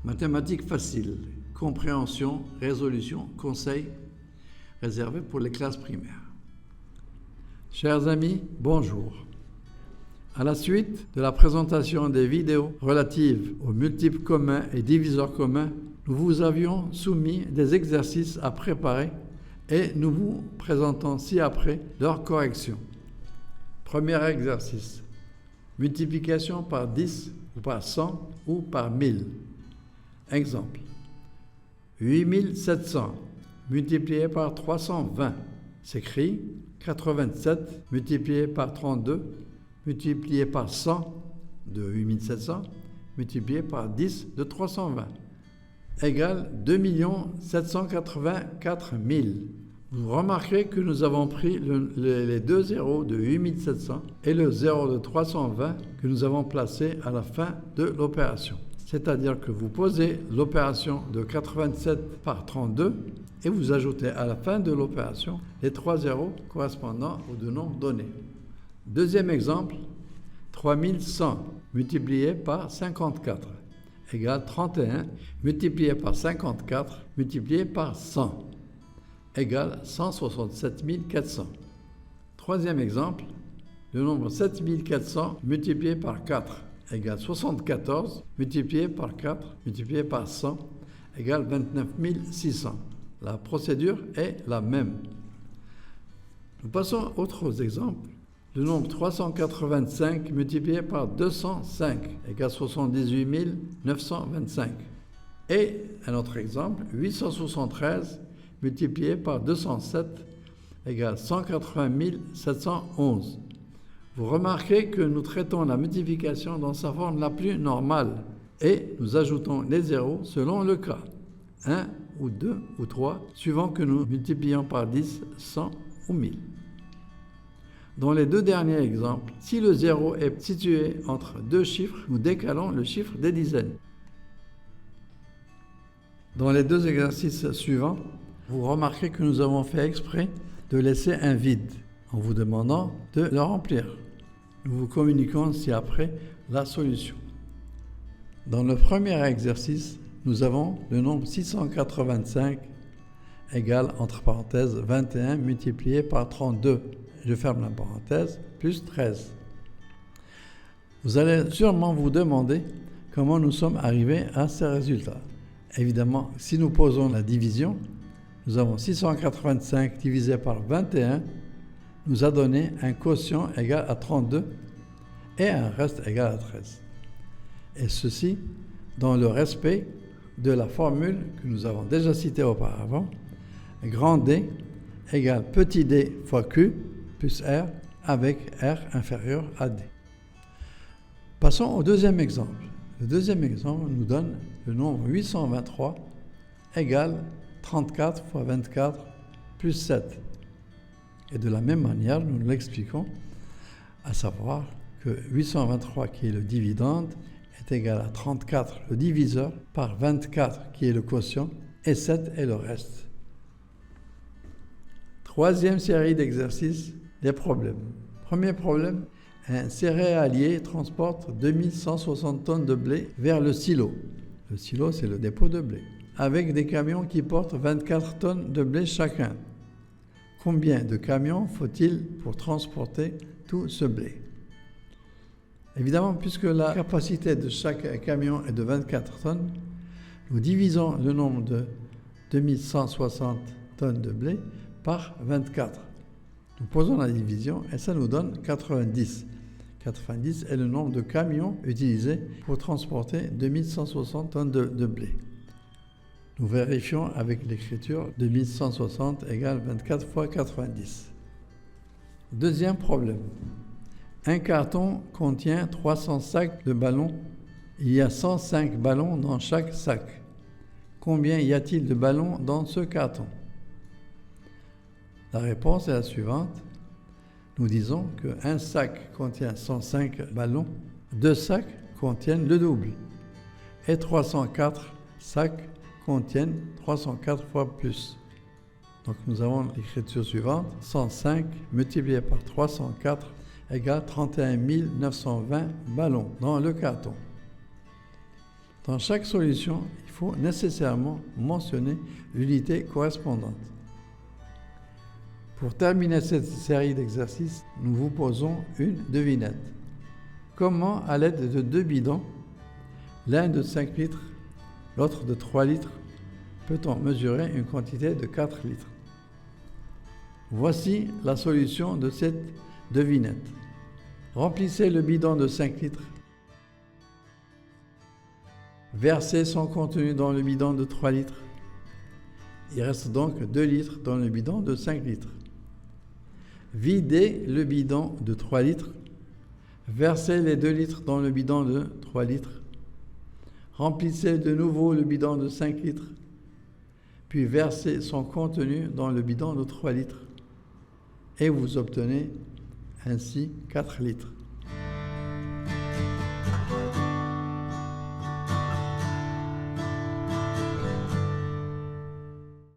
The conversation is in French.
Mathématiques faciles, compréhension, résolution, conseils réservés pour les classes primaires. Chers amis, bonjour. À la suite de la présentation des vidéos relatives aux multiples communs et diviseurs communs, nous vous avions soumis des exercices à préparer et nous vous présentons ci-après leur correction. Premier exercice. Multiplication par 10 ou par 100 ou par 1000. Exemple. 8700 multiplié par 320 s'écrit 87 multiplié par 32 multiplié par 100 de 8700 multiplié par 10 de 320 égale 2 784 000. Vous remarquez que nous avons pris les deux zéros de 8700 et le zéro de 320 que nous avons placé à la fin de l'opération. C'est-à-dire que vous posez l'opération de 87 par 32 et vous ajoutez à la fin de l'opération les trois zéros correspondant aux deux nombres donnés. Deuxième exemple, 3100 multiplié par 54 égale 31 multiplié par 54 multiplié par 100 égale 167 400. Troisième exemple, le nombre 7400 multiplié par 4 égale 74 multiplié par 4 multiplié par 100 égale 29 600. La procédure est la même. Nous passons à autres exemples. Le nombre 385 multiplié par 205 égale 78 925. Et un autre exemple, 873 multiplié par 207 égale 180 711. Vous remarquez que nous traitons la multiplication dans sa forme la plus normale et nous ajoutons les zéros selon le cas. 1 ou 2 ou 3, suivant que nous multiplions par 10, 100 ou 1000. Dans les deux derniers exemples, si le zéro est situé entre deux chiffres, nous décalons le chiffre des dizaines. Dans les deux exercices suivants, vous remarquez que nous avons fait exprès de laisser un vide en vous demandant de le remplir. Nous vous communiquons ci-après la solution. Dans le premier exercice, nous avons le nombre 685 égale, entre parenthèses, 21 multiplié par 32. Je ferme la parenthèse, plus 13. Vous allez sûrement vous demander comment nous sommes arrivés à ces résultats. Évidemment, si nous posons la division, nous avons 685 divisé par 21 nous a donné un quotient égal à 32 et un reste égal à 13. Et ceci dans le respect de la formule que nous avons déjà citée auparavant, grand D égale petit d fois Q plus R avec R inférieur à D. Passons au deuxième exemple. Le deuxième exemple nous donne le nombre 823 égale 34 fois 24 plus 7. Et de la même manière, nous l'expliquons, à savoir que 823 qui est le dividende est égal à 34 le diviseur par 24 qui est le quotient et 7 est le reste. Troisième série d'exercices, des problèmes. Premier problème, un céréalier transporte 2160 tonnes de blé vers le silo. Le silo, c'est le dépôt de blé, avec des camions qui portent 24 tonnes de blé chacun. Combien de camions faut-il pour transporter tout ce blé? Évidemment, puisque la capacité de chaque camion est de 24 tonnes, nous divisons le nombre de 2160 tonnes de blé par 24. Nous posons la division et ça nous donne 90. 90 est le nombre de camions utilisés pour transporter 2160 tonnes de blé. Nous vérifions avec l'écriture 2160 égale 24 fois 90. Deuxième problème. Un carton contient 300 sacs de ballons. Il y a 105 ballons dans chaque sac. Combien y a-t-il de ballons dans ce carton? La réponse est la suivante. Nous disons qu'un sac contient 105 ballons, deux sacs contiennent le double et 304 sacs contiennent 304 fois plus. Donc nous avons l'écriture suivante, 105 multiplié par 304 égale 31 920 ballons dans le carton. Dans chaque solution, il faut nécessairement mentionner l'unité correspondante. Pour terminer cette série d'exercices, nous vous posons une devinette. Comment, à l'aide de deux bidons, l'un de 5 litres, l'autre de 3 litres, peut-on mesurer une quantité de 4 litres? Voici la solution de cette devinette. Remplissez le bidon de 5 litres. Versez son contenu dans le bidon de 3 litres. Il reste donc 2 litres dans le bidon de 5 litres. Videz le bidon de 3 litres. Versez les 2 litres dans le bidon de 3 litres. Remplissez de nouveau le bidon de 5 litres. Puis versez son contenu dans le bidon de 3 litres. Et vous obtenez ainsi 4 litres.